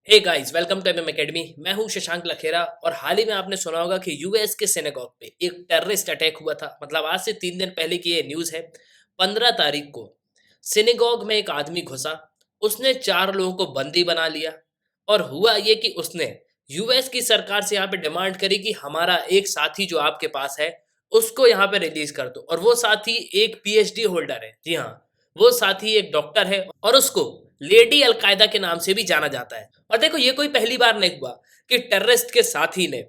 Hey guys, welcome to MM academy. मैं हूं शशांक लखेरा और हाल ही में आपने सुना होगा कि यूएस के सिनेगॉग पे एक टेररिस्ट अटैक हुआ था। मतलब आज से 3 दिन पहले की ये न्यूज़ है। 15 तारीख को सिनेगॉग में एक आदमी घुसा। उसने 4 लोगों को बंदी बना लिया और हुआ ये कि उसने यूएस की सरकार से यहाँ पे डिमांड करी कि हमारा एक साथी जो आपके पास है उसको यहाँ पे रिलीज कर दो। और वो साथी एक पीएचडी होल्डर है। जी हाँ, वो साथी एक डॉक्टर है और उसको लेडी अलकायदा के नाम से भी जाना जाता है। और देखो, ये कोई पहली बार नहीं हुआ कि टेररिस्ट के साथी ने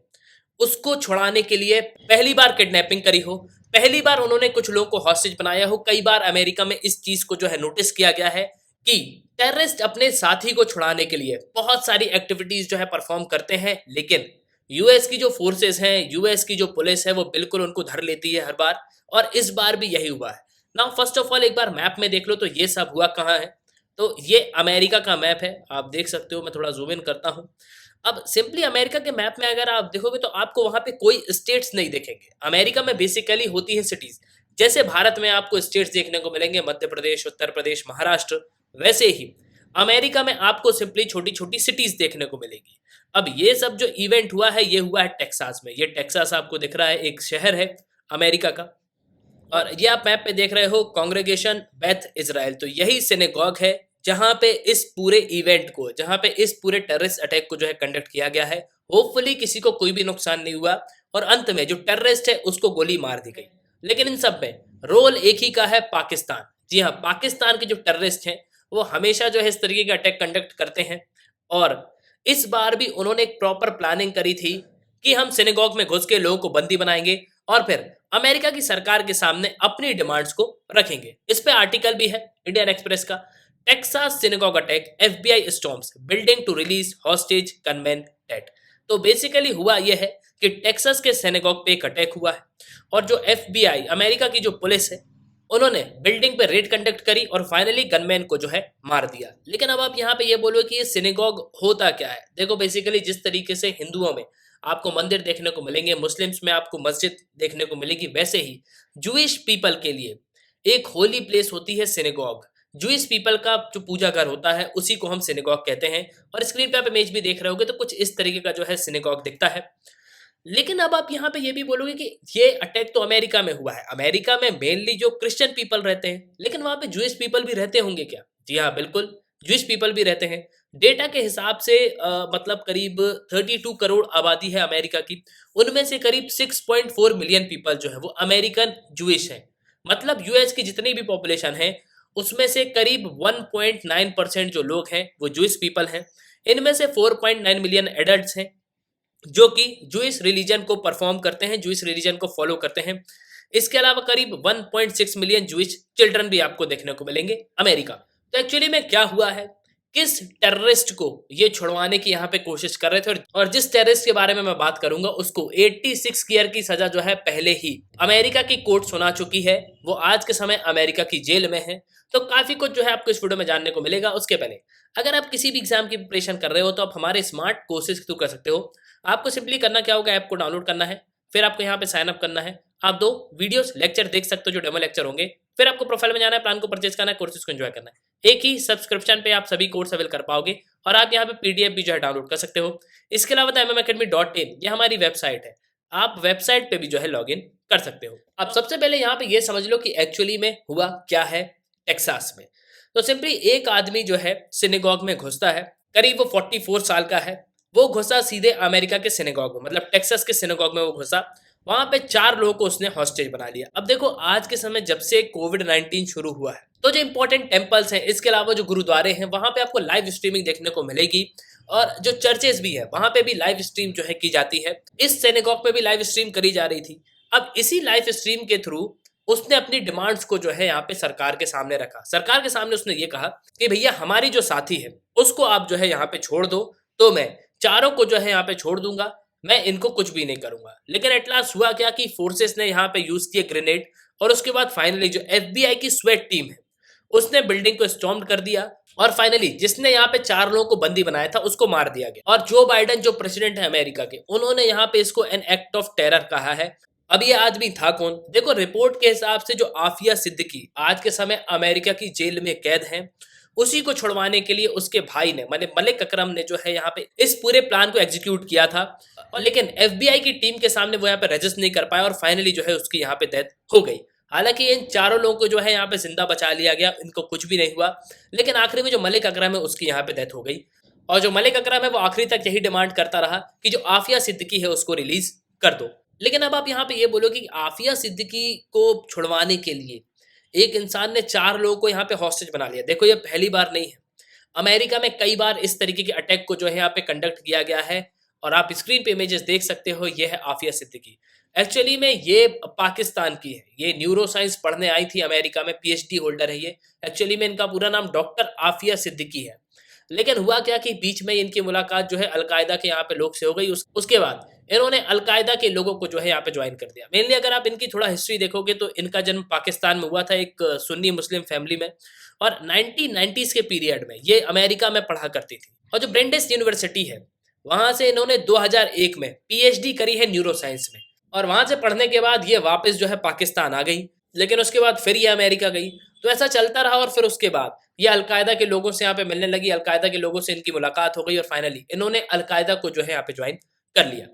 उसको छुड़ाने के लिए पहली बार किडनैपिंग करी हो, पहली बार उन्होंने कुछ लोगों को हॉस्टेज बनाया हो। कई बार अमेरिका में इस चीज को जो है नोटिस किया गया है कि टेररिस्ट अपने साथी को छुड़ाने के लिए बहुत सारी एक्टिविटीज जो है परफॉर्म करते हैं, लेकिन यूएस की जो फोर्सेस हैं, यूएस की जो पुलिस है, वो बिल्कुल उनको धर लेती है हर बार। और इस बार भी यही हुआ है। नाउ फर्स्ट ऑफ ऑल एक बार मैप में देख लो तो ये सब हुआ कहाँ है। तो ये अमेरिका का मैप है, आप देख सकते हो। मैं थोड़ा जूम इन करता हूँ। अब सिंपली अमेरिका के मैप में अगर आप देखोगे तो आपको वहां पे कोई स्टेट्स नहीं दिखेंगे। अमेरिका में बेसिकली होती है सिटीज। जैसे भारत में आपको स्टेट्स देखने को मिलेंगे, मध्य प्रदेश, उत्तर प्रदेश, महाराष्ट्र, वैसे ही अमेरिका में आपको सिंपली छोटी छोटी सिटीज देखने को मिलेगी। अब ये सब जो इवेंट हुआ है, ये हुआ है टेक्सास में। ये टेक्सास आपको दिख रहा है, एक शहर है अमेरिका का। और ये आप मैप पे देख रहे हो, कांग्रेगेशन बेथ इजराइल। तो यही सिनेगॉग है जहां पे इस पूरे इवेंट को, जहां पे इस पूरे टेररिस्ट अटैक को जो है कंडक्ट किया गया है। होपफुली किसी को कोई भी नुकसान नहीं हुआ और अंत में जो टेररिस्ट है उसको गोली मार दी गई। लेकिन इन सब में रोल एक ही का है, पाकिस्तान। जी हाँ, पाकिस्तान के जो टेररिस्ट हैं वो हमेशा जो है इस तरीके के अटैक कंडक्ट करते हैं। और इस बार भी उन्होंने एक प्रॉपर प्लानिंग करी थी कि हम सिनेगॉग में घुस के लोगों को बंदी बनाएंगे और फिर अमेरिका की सरकार के सामने अपनी डिमांड्स को रखेंगे। इस पे आर्टिकल भी है इंडियन एक्सप्रेस का। Texas synagogue attack, FBI storms building to release hostage gunman dead. तो बेसिकली हुआ यह है कि टेक्सास के सिनेगॉग पे एक अटैक हुआ है और जो एफबीआई, अमेरिका की जो पुलिस है, उन्होंने बिल्डिंग पे रेड कंडक्ट करी और फाइनली गनमैन को जो है मार दिया। लेकिन अब आप यहाँ पे ये बोलो कि ये सिनेगॉग होता क्या है। देखो, बेसिकली जिस तरीके से हिंदुओं में आपको मंदिर देखने को मिलेंगे, मुस्लिम्स में आपको मस्जिद देखने को मिलेगी, वैसे ही जूइश पीपल के लिए एक होली प्लेस होती है सिनेगॉग। जूइश पीपल का जो पूजा घर होता है उसी को हम सिनेगॉग कहते हैं। और स्क्रीन पे आप इमेज भी देख रहे होगे तो कुछ इस तरीके का जो है सिनेगॉग दिखता है। लेकिन अब आप यहाँ पे ये भी बोलोगे कि ये अटैक तो अमेरिका में हुआ है। अमेरिका में मेनली जो क्रिश्चियन पीपल रहते हैं, लेकिन वहां पे जूइश पीपल भी रहते होंगे क्या? जी हाँ, बिल्कुल, जूइश पीपल भी रहते हैं। डेटा के हिसाब से मतलब करीब 32 करोड़ आबादी है अमेरिका की। उनमें से करीब 6.4 मिलियन पीपल जो है वो अमेरिकन जूइश हैं। मतलब यूएस की जितनी भी पॉपुलेशन है उसमें से करीब 1.9% जो लोग हैं वो जूइश पीपल हैं। इनमें से 4.9 मिलियन एडल्ट्स हैं जो कि जूइश रिलीजन को परफॉर्म करते हैं, जूइश रिलीजन को फॉलो करते हैं। इसके अलावा करीब 1.6 मिलियन जूइश चिल्ड्रन भी आपको देखने को मिलेंगे अमेरिका। तो एक्चुअली में क्या हुआ है, किस टेररिस्ट को ये छुड़वाने की यहाँ पे कोशिश कर रहे थे। और जिस टेररिस्ट के बारे में मैं बात करूंगा उसको 86 ईयर की सजा जो है पहले ही अमेरिका की कोर्ट सुना चुकी है। वो आज के समय अमेरिका की जेल में है। तो काफी कुछ जो है आपको इस वीडियो में जानने को मिलेगा। उसके पहले अगर आप किसी भी एग्जाम की प्रिपरेशन कर रहे हो तो आप हमारे स्मार्ट कोर्सेज के थ्रू कर सकते हो। आपको सिंपली करना क्या होगा, ऐप को डाउनलोड करना है, फिर आपको यहाँ पे साइन अप करना है। आप 2 वीडियोस लेक्चर देख सकते हो जो डेमो लेक्चर होंगे। फिर आपको प्रोफाइल में जाना है, प्लान को परचेज करना है, कोर्सेज को एंजॉय करना है। एक ही सब्सक्रिप्शन पे आप सभी कोर्स अवेल कर पाओगे और आप यहाँ पे पीडीएफ भी जो है डाउनलोड कर सकते हो। इसके अलावा mmacademy.in ये हमारी वेबसाइट है। आप वेबसाइट पे भी जो है लॉग इन कर सकते हो। अब सबसे पहले यहाँ पे ये समझ लो कि एक्चुअली में हुआ क्या है टेक्सास में। तो सिंपली एक आदमी जो है सिनेगॉग में घुसता है, करीब वो 44 साल का है। वो घुसा सीधे अमेरिका के सिनेगॉग में, मतलब टेक्सास के सिनेगॉग में वो घुसा। वहां पे 4 लोगों को उसने हॉस्टेज बना लिया। अब देखो, आज के समय जब से कोविड-19 शुरू हुआ है तो जो इंपॉर्टेंट टेम्पल्स हैं, इसके अलावा जो गुरुद्वारे हैं, वहां पे आपको लाइव स्ट्रीमिंग देखने को मिलेगी। और जो चर्चेस भी है वहां पे भी लाइव स्ट्रीम जो है की जाती है। इस सिनेगॉग पे भी लाइव स्ट्रीम करी जा रही थी। अब इसी लाइव स्ट्रीम के थ्रू उसने अपनी डिमांड्स को जो है यहाँ पे सरकार के सामने रखा। सरकार के सामने उसने ये कहा कि भैया, हमारी जो साथी है उसको आप जो है यहाँ पे छोड़ दो, तो मैं 4 को जो है यहाँ पे छोड़ दूंगा, मैं इनको कुछ भी नहीं करूंगा। लेकिन एट लास्ट हुआ क्या कि फोर्सेस ने यहाँ पे यूज किए ग्रेनेड और उसके बाद फाइनली जो एफबीआई की स्वेट टीम है उसने बिल्डिंग को स्टॉर्म कर दिया और फाइनली जिसने यहाँ पे 4 लोगों को बंदी बनाया था उसको मार दिया गया। और जो बाइडेन जो प्रेसिडेंट है अमेरिका के, उन्होंने यहाँ पे इसको एन एक्ट ऑफ टेरर कहा है। अब ये आदमी था कौन? देखो, रिपोर्ट के हिसाब से जो आफिया सिद्दीकी आज के समय अमेरिका की जेल में कैद है, उसी को छुड़वाने के लिए उसके भाई ने माने मलिक अकरम ने जो है यहाँ पे इस पूरे प्लान को एग्जीक्यूट किया था। और लेकिन एफबीआई की टीम के सामने वो यहाँ पे रजिस्ट नहीं कर पाया और फाइनली जो है उसकी यहाँ पे डेथ हो गई। हालांकि इन चारों लोगों को जो है यहाँ पे जिंदा बचा लिया गया, इनको कुछ भी नहीं हुआ, लेकिन आखिरी में जो मलिक अकरम है उसकी यहाँ पे डेथ हो गई। और जो मलिक अकरम है वो आखिरी तक यही डिमांड करता रहा कि जो आफिया सिद्दीकी है उसको रिलीज कर दो। लेकिन अब आप यहाँ पे ये बोलो कि आफिया सिद्दीकी को छुड़वाने के लिए एक इंसान ने 4 लोगों को यहाँ पे हॉस्टेज बना लिया। देखो ये पहली बार नहीं है, अमेरिका में कई बार इस तरीके के अटैक को जो है यहाँ पे कंडक्ट किया गया है। और आप स्क्रीन पे इमेजेस देख सकते हो, ये है आफिया सिद्दीकी। एक्चुअली में ये पाकिस्तान की है, ये न्यूरो साइंस पढ़ने आई थी अमेरिका में, पीएचडी होल्डर है ये। एक्चुअली में इनका पूरा नाम डॉक्टर आफिया सिद्दीकी है। लेकिन हुआ क्या कि बीच में इनकी मुलाकात जो है अलकायदा के यहाँ पे लोग से हो गई। उसके बाद इन्होंने अलकायदा के लोगों को जो है यहाँ पे ज्वाइन कर दिया। मेनली अगर आप इनकी थोड़ा हिस्ट्री देखोगे तो इनका जन्म पाकिस्तान में हुआ था, एक सुन्नी मुस्लिम फैमिली में, और 1990s के पीरियड में ये अमेरिका में पढ़ा करती थी। और जो ब्रेंडेस यूनिवर्सिटी है वहां से इन्होंने 2001 में पीएचडी करी है न्यूरो साइंस में। और वहां से पढ़ने के बाद ये वापस जो है पाकिस्तान आ गई, लेकिन उसके बाद फिर ये अमेरिका गई। तो ऐसा चलता रहा और फिर उसके बाद ये अलकायदा के लोगों से यहाँ पे मिलने लगी, अलकायदा के लोगों से इनकी मुलाकात हो गई और फाइनली इन्होंने अलकायदा को जो है यहाँ पे ज्वाइन कर लिया।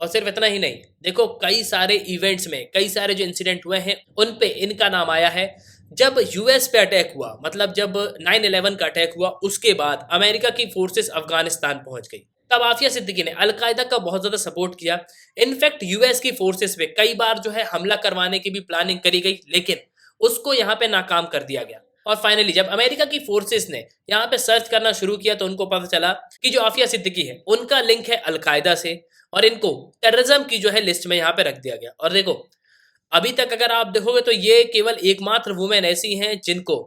और सिर्फ इतना ही नहीं, देखो कई सारे इवेंट्स में कई सारे जो इंसिडेंट हुए हैं उन पे इनका नाम आया है। जब यूएस पे अटैक हुआ, मतलब जब 9/11 का अटैक हुआ, उसके बाद अमेरिका की फोर्सेस अफगानिस्तान पहुंच गई, तब आफिया सिद्दीकी ने अलकायदा का बहुत ज्यादा सपोर्ट किया। इनफैक्ट यूएस की फोर्सेस पे कई बार जो है हमला करवाने की भी प्लानिंग करी गई, लेकिन उसको यहाँ पे नाकाम कर दिया गया। और फाइनली जब अमेरिका की फोर्सेस ने यहाँ पे सर्च करना शुरू किया तो उनको पता चला कि जो आफिया सिद्दीकी है उनका लिंक है अलकायदा से, और इनको टेररिज्म की जो है लिस्ट में यहाँ पे रख दिया गया। और देखो अभी तक अगर आप देखोगे तो ये केवल एकमात्र वुमेन ऐसी हैं जिनको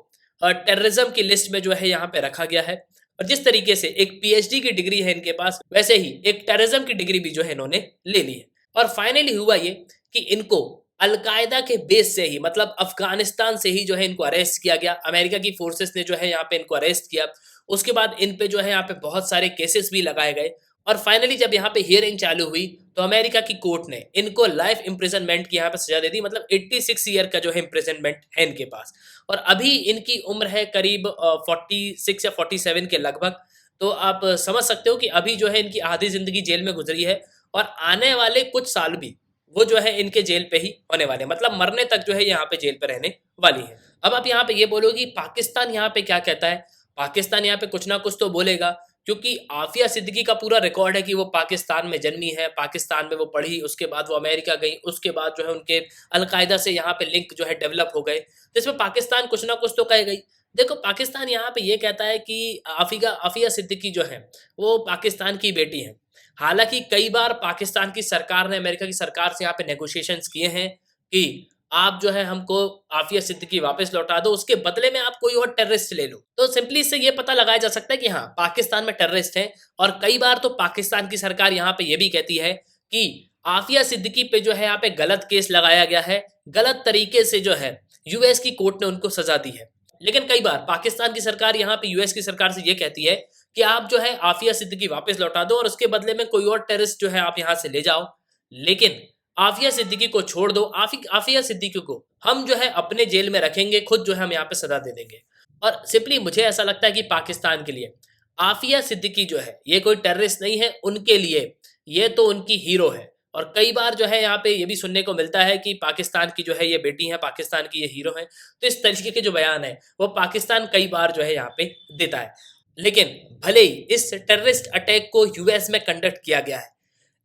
टेररिज्म की लिस्ट में जो है यहाँ पे रखा गया है। और जिस तरीके से एक पीएचडी की डिग्री है इनके पास, वैसे ही एक टेररिज्म की डिग्री भी जो है इन्होंने ले ली है। और फाइनली हुआ ये कि इनको अलकायदा के बेस से ही, मतलब अफगानिस्तान से ही जो है इनको अरेस्ट किया गया। अमेरिका की फोर्सेस ने जो है यहाँ पे इनको अरेस्ट किया। उसके बाद इन पे जो है यहाँ पे बहुत सारे केसेस भी लगाए गए। और फाइनली जब यहाँ पे हियरिंग चालू हुई तो अमेरिका की कोर्ट ने इनको लाइफ इम्प्रिजनमेंट की यहाँ पे सजा दे दी। मतलब 86 ईयर का जो है इम्प्रिजनमेंट है इनके पास। और अभी इनकी उम्र है करीब 46 या 47 के लगभग। तो आप समझ सकते हो कि अभी जो है इनकी आधी जिंदगी जेल में गुजरी है और आने वाले कुछ साल भी वो जो है इनके जेल पे ही होने वाले, मतलब मरने तक जो है यहाँ पे जेल पे रहने वाली है। अब आप यहाँ पे ये बोलोगे पाकिस्तान यहाँ पे क्या कहता है। पाकिस्तान यहाँ पे कुछ ना कुछ तो बोलेगा, क्योंकि आफिया सिद्दीकी का पूरा रिकॉर्ड है कि वो पाकिस्तान में जन्मी है, पाकिस्तान में वो पढ़ी, उसके बाद वो अमेरिका गई, उसके बाद जो है उनके अलकायदा से यहाँ पे लिंक जो है डेवलप हो गए। तो इसमें पाकिस्तान कुछ ना कुछ तो कह गई। देखो पाकिस्तान यहाँ पे ये कहता है कि आफिया सिद्दीकी जो है वो पाकिस्तान की बेटी है। हालांकि कई बार पाकिस्तान की सरकार ने अमेरिका की सरकार से यहाँ पे नेगोशिएशंस किए हैं कि आप जो है हमको आफिया सिद्दीकी वापस लौटा दो, उसके बदले में आप कोई और टेररिस्ट ले लो। तो सिंपली इससे ये पता लगाया जा सकता है कि हाँ पाकिस्तान में टेररिस्ट हैं। और कई बार तो पाकिस्तान की सरकार यहाँ पे ये भी कहती है कि आफिया सिद्दीकी पे जो है यहाँ पे गलत केस लगाया गया है, गलत तरीके से जो है यूएस की कोर्ट ने उनको सजा दी है। लेकिन कई बार पाकिस्तान की सरकार यहाँ पे यूएस की सरकार से ये कहती है कि आप जो है आफिया सिद्दीकी वापस लौटा दो और उसके बदले में कोई और टेररिस्ट जो है आप यहाँ से ले जाओ, लेकिन आफिया सिद्दीकी को छोड़ दो। आफिया सिद्दीकी को हम जो है अपने जेल में रखेंगे, खुद जो है हम यहाँ पे सजा दे देंगे। और सिंपली मुझे ऐसा लगता है कि पाकिस्तान के लिए आफिया सिद्दीकी जो है ये कोई टेररिस्ट नहीं है, उनके लिए ये तो उनकी हीरो है। और कई बार जो है यहाँ पे ये भी सुनने को मिलता है कि पाकिस्तान की जो है ये बेटी है, पाकिस्तान की ये हीरो है। तो इस तरीके के जो बयान है वो पाकिस्तान कई बार जो है यहाँ पे देता है। लेकिन भले ही इस टेररिस्ट अटैक को यूएस में कंडक्ट किया गया है,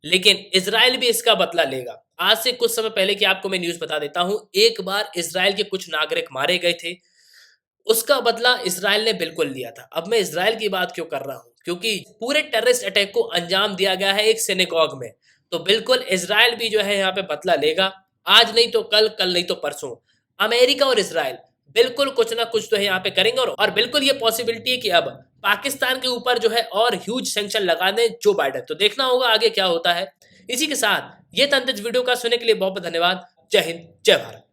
लेकिन इजराइल भी इसका बदला लेगा। आज से कुछ समय पहले की आपको मैं न्यूज बता देता हूं, एक बार इजराइल के कुछ नागरिक मारे गए थे, उसका बदला इजराइल ने बिल्कुल लिया था। अब मैं इजराइल की बात क्यों कर रहा हूं, क्योंकि पूरे टेररिस्ट अटैक को अंजाम दिया गया है एक सिनेगॉग में। तो बिल्कुल इजराइल भी जो है यहाँ पे बदला लेगा, आज नहीं तो कल, कल नहीं तो परसों। अमेरिका और इजराइल बिल्कुल कुछ ना कुछ तो है यहाँ पे करेंगे। और बिल्कुल ये पॉसिबिलिटी है कि अब पाकिस्तान के ऊपर जो है और ह्यूज सैंक्शन लगा दें जो बाइडन। तो देखना होगा आगे क्या होता है। इसी के साथ ये था इस वीडियो का, सुनने के लिए बहुत बहुत धन्यवाद। जय हिंद, जय भारत।